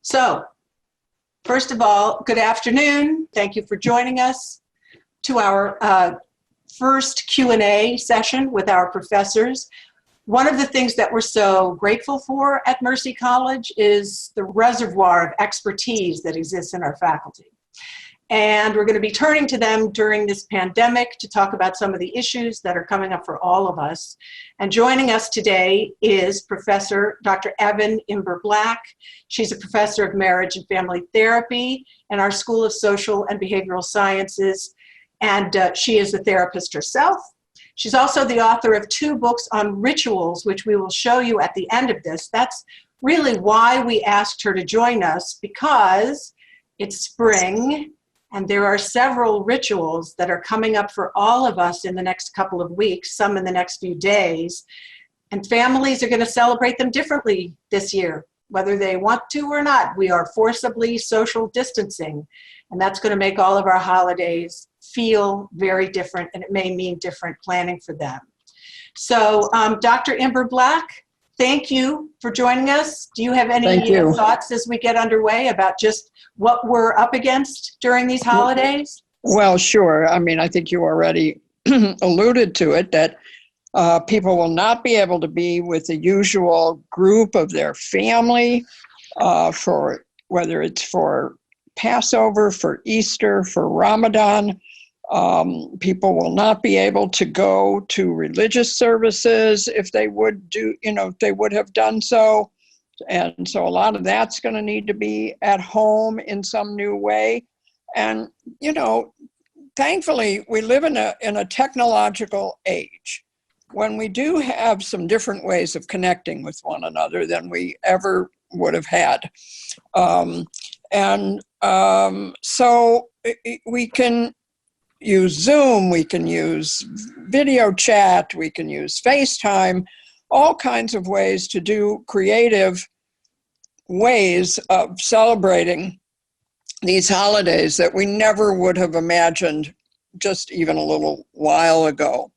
So, first of all, good afternoon. Thank you for joining us to our first Q&A session with our professors. One of the things that we're so grateful for at Mercy College is the reservoir of expertise that exists in our faculty. And we're going to be turning to them during this pandemic to talk about some of the issues that are coming up for all of us. And joining us today is Professor Dr. Evan Imber-Black. She's a professor of marriage and family therapy in our School of Social and Behavioral Sciences, and she is a therapist herself. She's also the author of 2 books on rituals, which we will show you at the end of this. That's really why we asked her to join us, because it's spring, and there are several rituals that are coming up for all of us in the next couple of weeks, some in the next few days. And families are going to celebrate them differently this year, whether they want to or not. We are forcibly social distancing, and that's going to make all of our holidays feel very different, and it may mean different planning for them. So Dr. Imber-Black, thank you for joining us. Do you have any thoughts as we get underway about just what we're up against during these holidays? Well, sure. I mean, I think you already alluded to it, that people will not be able to be with the usual group of their family for whether it's for Passover, for Easter, for Ramadan. People will not be able to go to religious services if they would do, if they would have done so. And so a lot of that's going to need to be at home in some new way. And, thankfully, we live in a technological age when we do have some different ways of connecting with one another than we ever would have had. So we can use Zoom, we can use video chat, we can use FaceTime, all kinds of ways to do creative ways of celebrating these holidays that we never would have imagined just even a little while ago.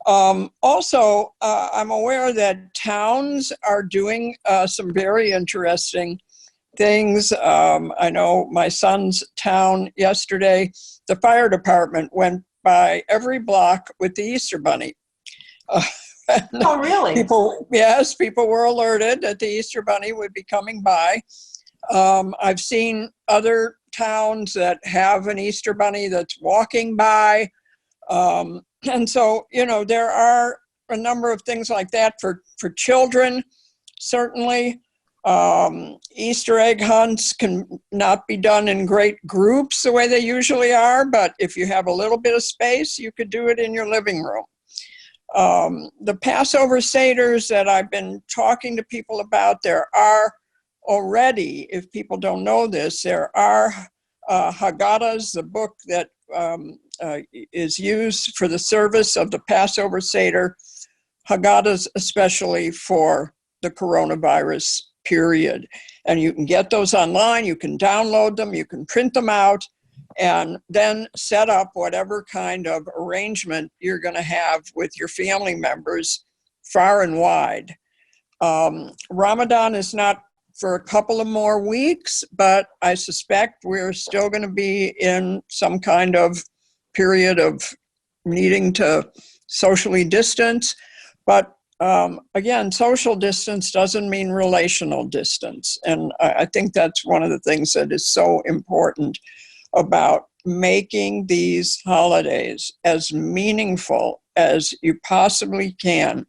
Also, I'm aware that towns are doing some very interesting things. I know my son's town yesterday, the fire department went by every block with the Easter Bunny. Oh, really? People were alerted that the Easter Bunny would be coming by. I've seen other towns that have an Easter Bunny that's walking by. And so, there are a number of things like that for children, certainly. Easter egg hunts can not be done in great groups the way they usually are, but if you have a little bit of space, you could do it in your living room. The Passover Seders that I've been talking to people about, there are already, if people don't know this, there are Haggadahs, the book that is used for the service of the Passover Seder, Haggadahs especially for the coronavirus period. And you can get those online, you can download them, you can print them out, and then set up whatever kind of arrangement you're going to have with your family members far and wide. Ramadan is not for a couple of more weeks, but I suspect we're still going to be in some kind of period of needing to socially distance. But again, social distance doesn't mean relational distance. And I think that's one of the things that is so important about making these holidays as meaningful as you possibly can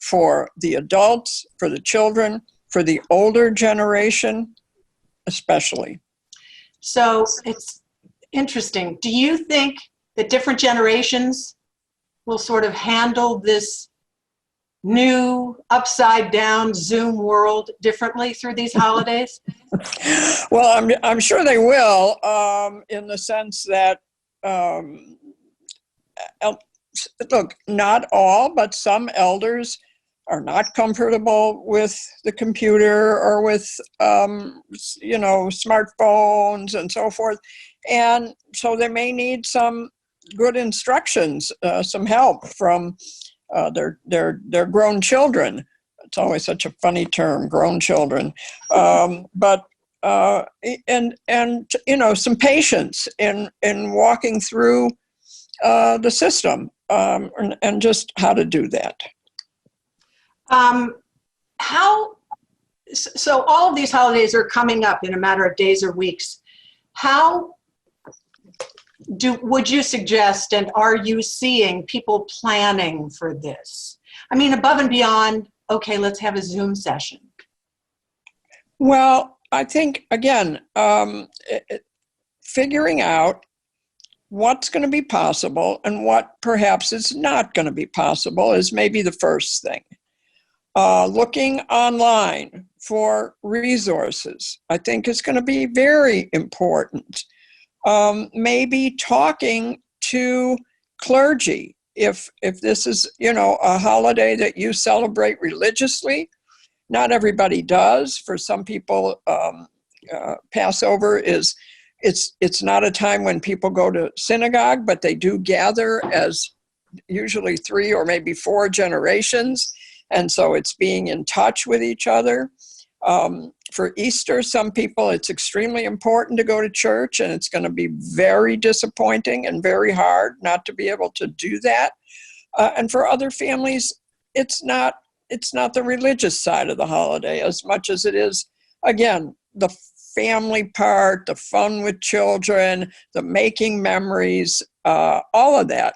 for the adults, for the children, for the older generation, especially. So it's interesting. Do you think that different generations will sort of handle this new upside down Zoom world differently through these holidays? Well, I'm sure they will, in the sense that, look, not all, but some elders are not comfortable with the computer or with, smartphones and so forth. And so they may need some good instructions, some help from their grown children. It's always such a funny term, grown children. But and some patience in walking through the system, and just how to do that. So all of these holidays are coming up in a matter of days or weeks. How would you suggest, and are you seeing people planning for this? I mean, above and beyond, okay, let's have a Zoom session. Well, I think, again, figuring out what's going to be possible and what perhaps is not going to be possible is maybe the first thing. Looking online for resources, I think, is going to be very important. Maybe talking to clergy. If this is, a holiday that you celebrate religiously, not everybody does. For some people, Passover it's not a time when people go to synagogue, but they do gather as usually 3 or maybe 4 generations. And so it's being in touch with each other. For Easter, some people, it's extremely important to go to church, and it's going to be very disappointing and very hard not to be able to do that. And for other families, it's not the religious side of the holiday as much as it is, again, the family part, the fun with children, the making memories, all of that.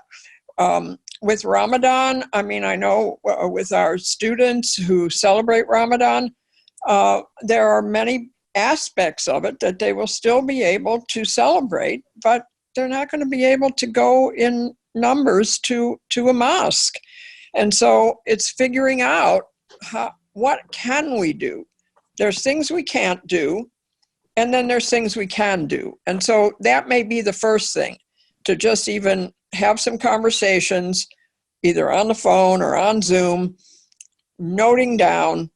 With Ramadan, I mean, I know with our students who celebrate Ramadan, there are many aspects of it that they will still be able to celebrate, but they're not going to be able to go in numbers to a mosque. And so it's figuring out what can we do. There's things we can't do, and then there's things we can do. And so that may be the first thing, to just even have some conversations, either on the phone or on Zoom, noting down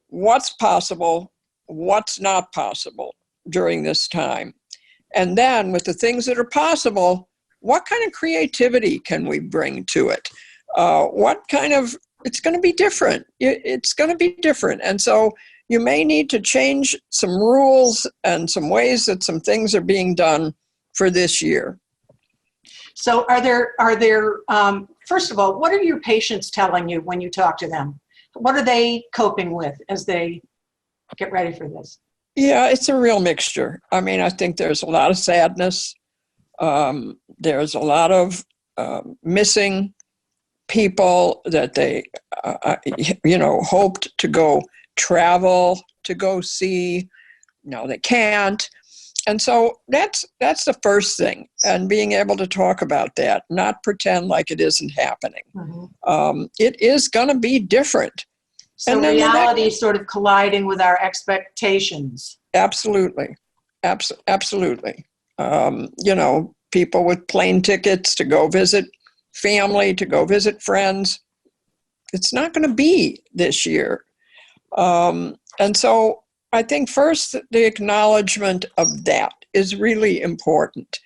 what's possible, what's not possible during this time. And then with the things that are possible, what kind of creativity can we bring to it? It's going to be different. It's going to be different. And so you may need to change some rules and some ways that some things are being done for this year. So are there, first of all, what are your patients telling you when you talk to them? What are they coping with as they get ready for this? Yeah, it's a real mixture. I mean, I think there's a lot of sadness. There's a lot of missing people that they, hoped to go travel, to go see. No, they can't. And so that's the first thing, and being able to talk about that, not pretend like it isn't happening. Mm-hmm. It is going to be different. So and reality sort of colliding with our expectations. Absolutely. Absolutely. People with plane tickets to go visit family, to go visit friends. It's not going to be this year. And so I think first, the acknowledgement of that is really important.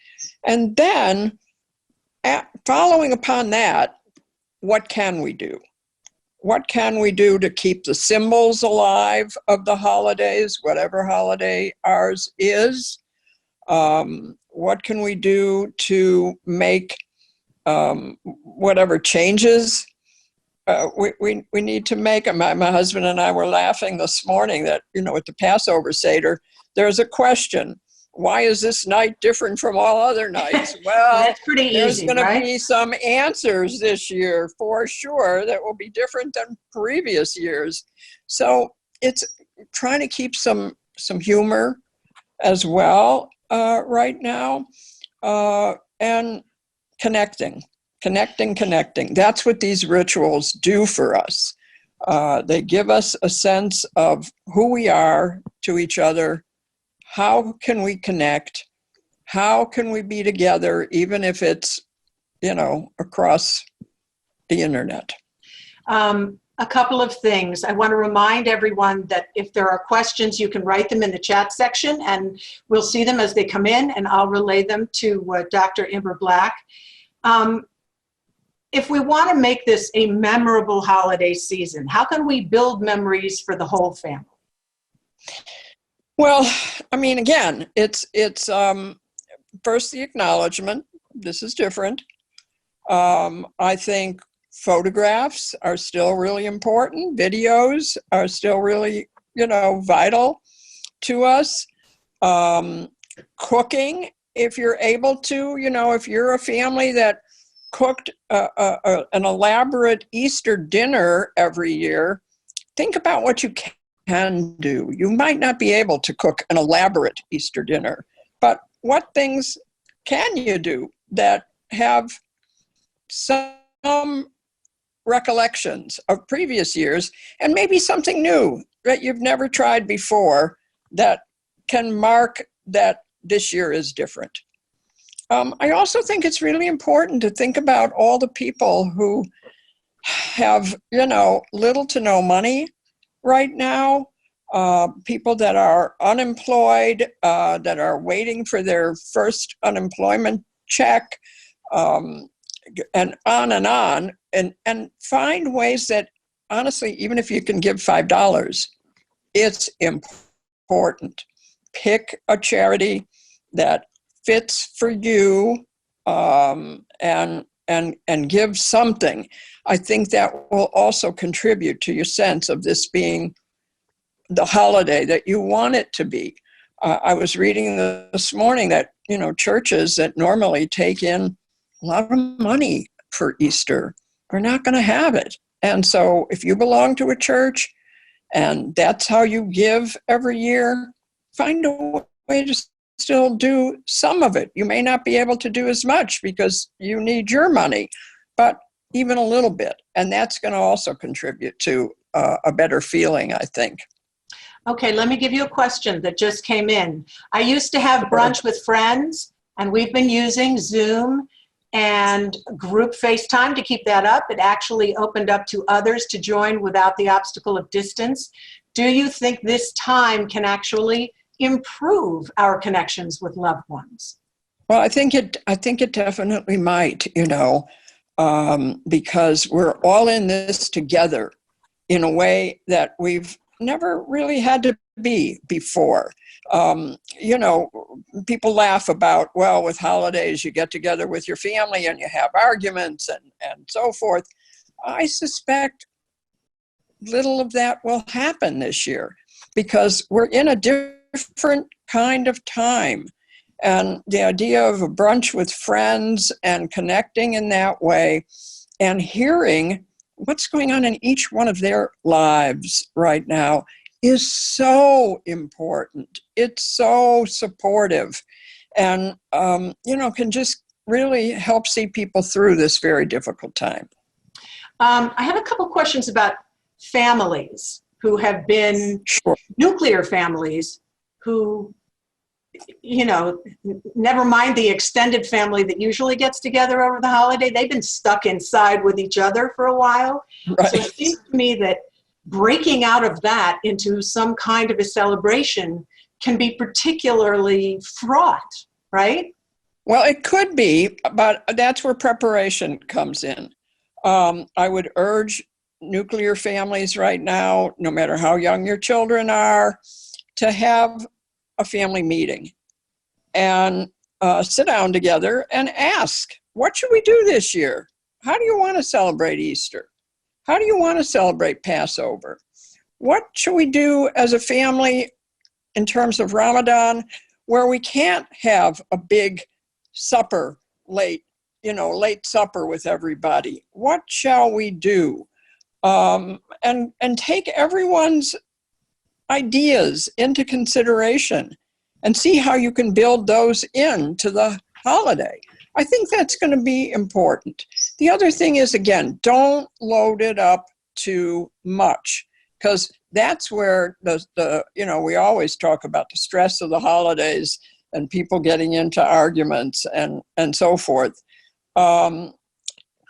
And then, following upon that, what can we do? What can we do to keep the symbols alive of the holidays, whatever holiday ours is? What can we do to make whatever changes we need to make? My husband and I were laughing this morning that, at the Passover Seder, there's a question. Why is this night different from all other nights? Well, that's pretty easy, there's going right? to be some answers this year for sure that will be different than previous years. So it's trying to keep some humor as well right now, and connecting. That's what these rituals do for us. They give us a sense of who we are to each other. How can we connect? How can we be together, even if it's, across the internet? A couple of things. I want to remind everyone that if there are questions, you can write them in the chat section, and we'll see them as they come in, and I'll relay them to Dr. Amber Black. If we want to make this a memorable holiday season, how can we build memories for the whole family? Well, I mean, again, it's first the acknowledgement. This is different. I think photographs are still really important. Videos are still really, vital to us. Cooking, if you're able to, if you're a family that cooked an elaborate Easter dinner every year, think about what you can do. You might not be able to cook an elaborate Easter dinner, but what things can you do that have some recollections of previous years and maybe something new that you've never tried before that can mark that this year is different? I also think it's really important to think about all the people who have, little to no money right now, people that are unemployed, that are waiting for their first unemployment check, and on, and find ways that, honestly, even if you can give $5, it's important. Pick a charity that fits for you, and give something. I think that will also contribute to your sense of this being the holiday that you want it to be. I was reading this morning that, churches that normally take in a lot of money for Easter are not going to have it. And so if you belong to a church and that's how you give every year, find a way to still do some of it. You may not be able to do as much because you need your money, but even a little bit. And that's going to also contribute to a better feeling, I think. Okay, let me give you a question that just came in. I used to have brunch with friends, and we've been using Zoom and group FaceTime to keep that up. It actually opened up to others to join without the obstacle of distance. Do you think this time can actually improve our connections with loved ones? Well, I think it definitely might, because we're all in this together in a way that we've never really had to be before. People laugh about, well, with holidays, you get together with your family and you have arguments and so forth. I suspect little of that will happen this year because we're in a different kind of time. And the idea of a brunch with friends and connecting in that way and hearing what's going on in each one of their lives right now is so important. It's so supportive and, can just really help see people through this very difficult time. I have a couple questions about families who have been nuclear families who, never mind the extended family that usually gets together over the holiday, they've been stuck inside with each other for a while. Right. So it seems to me that breaking out of that into some kind of a celebration can be particularly fraught, right? Well, it could be, but that's where preparation comes in. I would urge nuclear families right now, no matter how young your children are, to have a family meeting and sit down together and ask, what should we do this year? How do you want to celebrate Easter? How do you want to celebrate Passover? What should we do as a family in terms of Ramadan where we can't have a big supper late supper with everybody? What shall we do? And take everyone's ideas into consideration and see how you can build those into the holiday. I think that's going to be important. The other thing is, again, don't load it up too much because that's where we always talk about the stress of the holidays and people getting into arguments and so forth.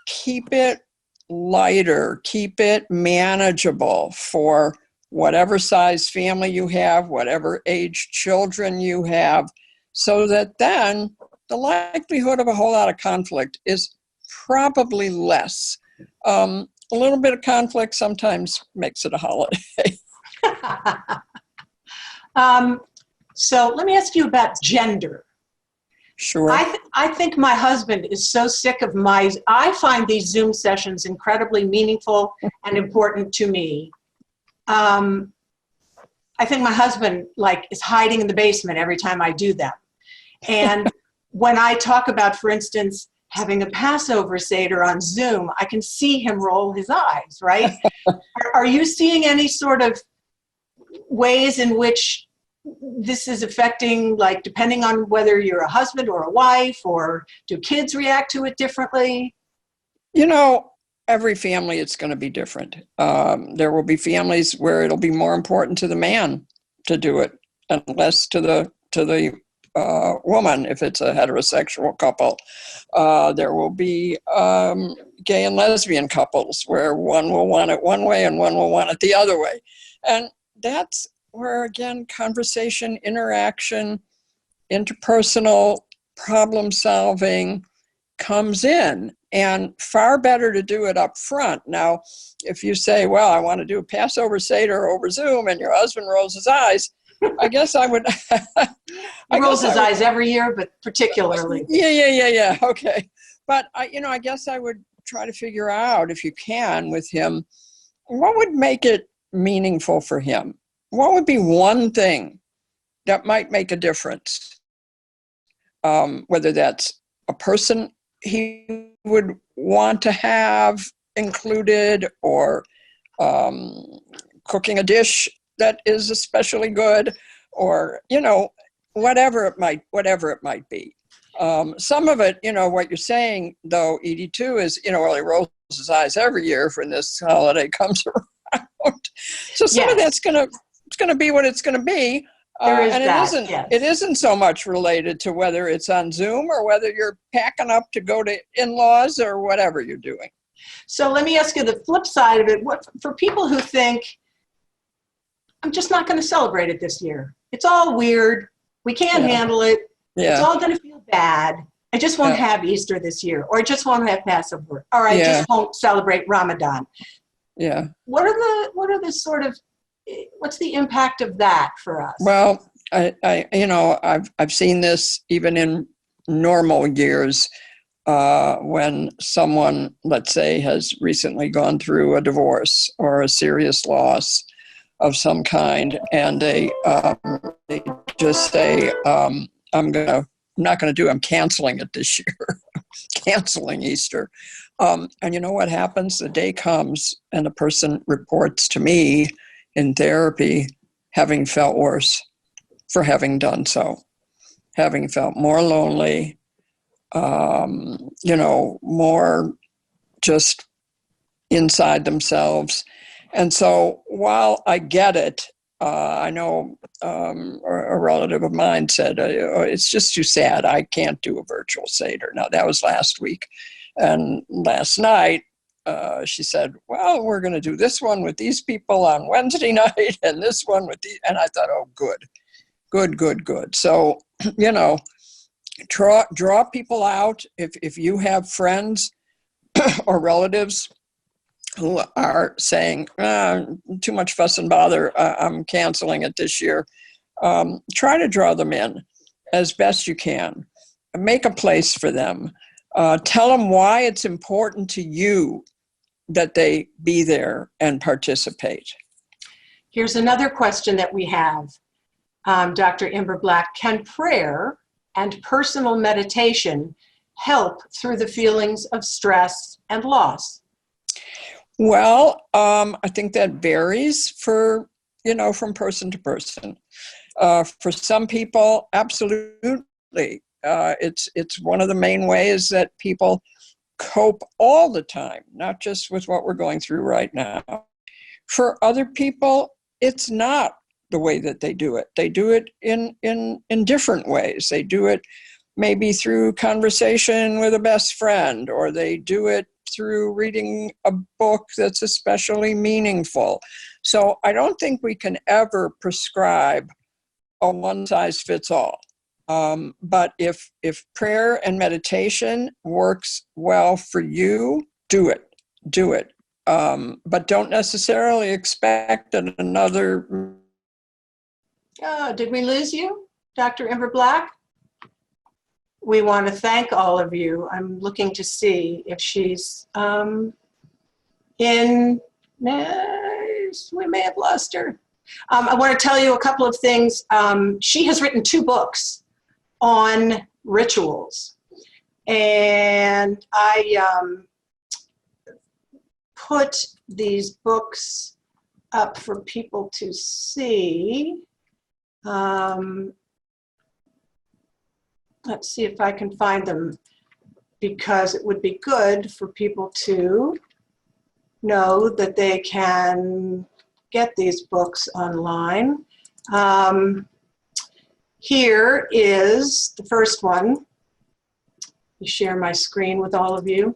Keep it lighter, keep it manageable for whatever size family you have, whatever age children you have, so that then the likelihood of a whole lot of conflict is probably less. A little bit of conflict sometimes makes it a holiday. So let me ask you about gender. Sure. I think my husband is so sick of I find these Zoom sessions incredibly meaningful and important to me. I think my husband is hiding in the basement every time I do them. And when I talk about, for instance, having a Passover Seder on Zoom, I can see him roll his eyes, right? Are you seeing any sort of ways in which this is affecting, depending on whether you're a husband or a wife, or do kids react to it differently? Every family, it's going to be different. There will be families where it'll be more important to the man to do it and less to the woman if it's a heterosexual couple. There will be gay and lesbian couples where one will want it one way and one will want it the other way. And that's where, again, conversation, interaction, interpersonal problem solving comes in, and far better to do it up front. Now, if you say, well, I want to do a Passover Seder over Zoom, and your husband rolls his eyes, I guess I would. He rolls his eyes every year, but particularly. Yeah. Okay. But I guess I would try to figure out, if you can, with him, what would make it meaningful for him? What would be one thing that might make a difference? Whether that's a person he would want to have included, or cooking a dish that is especially good, or whatever it might be. Some of it, what you're saying though, Edie, too, is well, he rolls his eyes every year when this holiday comes around. So some of that's gonna be what it's gonna be. And it isn't so much related to whether it's on Zoom or whether you're packing up to go to in-laws or whatever you're doing. So let me ask you the flip side of it. What for people who think, I'm just not going to celebrate it this year. It's all weird. We can't handle it. Yeah. It's all going to feel bad. I just won't have Easter this year, or I just won't have Passover, or I just won't celebrate Ramadan. Yeah. What's the impact of that for us? Well, I've seen this even in normal years, when someone, let's say, has recently gone through a divorce or a serious loss of some kind, and they just say, I'm canceling it this year, canceling Easter. And you know what happens? The day comes and the person reports to me in therapy having felt worse for having done so, having felt more lonely, more just inside themselves. And so while I get it, I know a relative of mine said, it's just too sad. I can't do a virtual Seder. Now, that was last week. And last night, she said, well, we're going to do this one with these people on Wednesday night and this one with these. And I thought, oh, good. So, draw people out. If you have friends or relatives who are saying, too much fuss and bother, I'm canceling it this year, try to draw them in as best you can. Make a place for them. Tell them why it's important to you that they be there and participate. Here's another question that we have, Dr. Imber Black. Can prayer and personal meditation help through the feelings of stress and loss? Well, I think that varies from person to person. For some people, absolutely. It's one of the main ways that people cope all the time, not just with what we're going through right now. For other people, it's not the way that they do it. They do it in different ways. They do it maybe through conversation with a best friend, or they do it through reading a book that's especially meaningful. So I don't think we can ever prescribe a one-size-fits-all. But if prayer and meditation works well for you, do it. But don't necessarily expect another. Did we lose you? Dr. Ember Black? We want to thank all of you. I'm looking to see if she's in. We may have lost her. I want to tell you a couple of things. She has written 2 books on rituals. And I put these books up for people to see. Let's see if I can find them, because it would be good for people to know that they can get these books online. Here is the first one. Let me share my screen with all of you.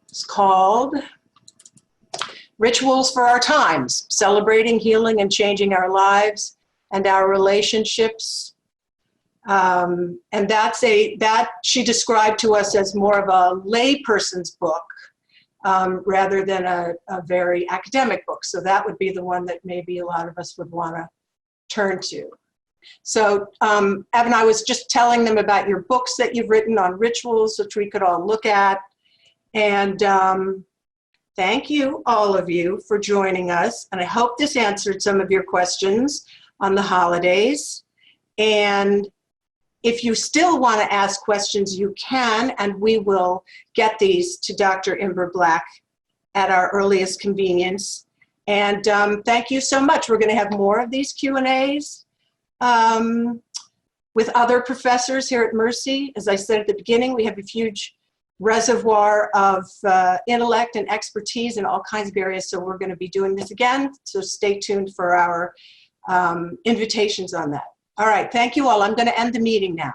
It's called Rituals for Our Times, Celebrating, Healing, and Changing Our Lives and Our Relationships. And that she described to us as more of a layperson's book rather than a very academic book. So that would be the one that maybe a lot of us would want to turn to. So Evan, I was just telling them about your books that you've written on rituals, which we could all look at. And thank you, all of you, for joining us. And I hope this answered some of your questions on the holidays. And if you still want to ask questions, you can, and we will get these to Dr. Ember Black at our earliest convenience. And thank you so much. We're going to have more of these Q&As with other professors here at Mercy. As I said at the beginning, we have a huge reservoir of intellect and expertise in all kinds of areas, so we're going to be doing this again. So stay tuned for our invitations on that. All right, thank you all. I'm going to end the meeting now.